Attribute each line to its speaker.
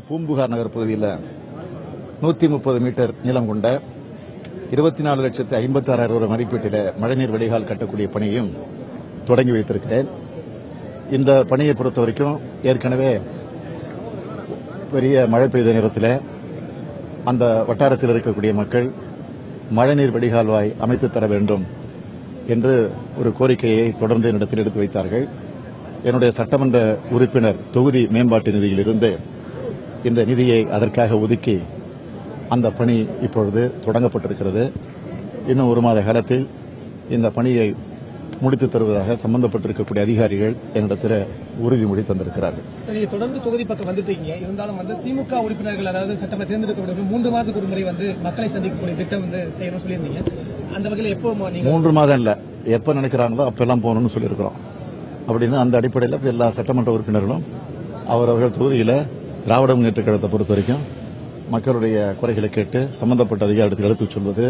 Speaker 1: பூம்புகார் நகர் பகுதியில் 130 மீட்டர் நீளம் கொண்ட 24,56,000 ரூபாய் மதிப்பீட்டில் மழைநீர் வடிகால் கட்டக்கூடிய பணியையும் தொடங்கி வைத்திருக்கிறேன். இந்த பணியை பொறுத்த வரைக்கும் ஏற்கனவே பெரிய மழை பெய்த நேரத்தில் அந்த வட்டாரத்தில் இருக்கக்கூடிய மக்கள் மழைநீர் வடிகால் வாய் அமைத்து தர வேண்டும் என்று ஒரு கோரிக்கையை தொடர்ந்து என்னிடத்தில் எடுத்து வைத்தார்கள். என்னுடைய சட்டமன்ற உறுப்பினர் தொகுதி மேம்பாட்டு நிதியிலிருந்து இந்த நிதியை அதற்காக ஒதுக்கி அந்த பணி இப்பொழுது தொடங்கப்பட்டிருக்கிறது. இன்னும் ஒரு மாத காலத்தில் இந்த பணியை முடித்து தருவதாக சம்பந்தப்பட்டிருக்கக்கூடிய அதிகாரிகள் என்னிடத்தில் உறுதிமொழி தந்திருக்கிறார்கள்.
Speaker 2: சரி, தொடர்ந்து தொகுதி பக்கம் வந்துட்டீங்க. இருந்தாலும் திமுக உறுப்பினர்கள், அதாவது சட்டமன்ற தேர்ந்தெடுக்கப்பட்ட 3 மாதத்துக்கு ஒரு முறை மக்களை சந்திக்கக்கூடிய திட்டம் செய்யணும் சொல்லியிருந்தீங்க. அந்த வகையில் எப்போ
Speaker 1: 3 மாதம் இல்ல, எப்ப நினைக்கிறாங்களோ அப்பெல்லாம் போகணும்னு சொல்லியிருக்கிறோம். அப்படின்னு அந்த அடிப்படையில் எல்லா சட்டமன்ற உறுப்பினர்களும் அவரவர்கள் தொகுதியில் திராவிட முன்னேற்ற கழகத்தை பொறுத்த வரைக்கும் மக்களுடைய குறைகளை கேட்டு சம்பந்தப்பட்ட அதிகாரத்துக்கு எடுத்துச் சொல்வது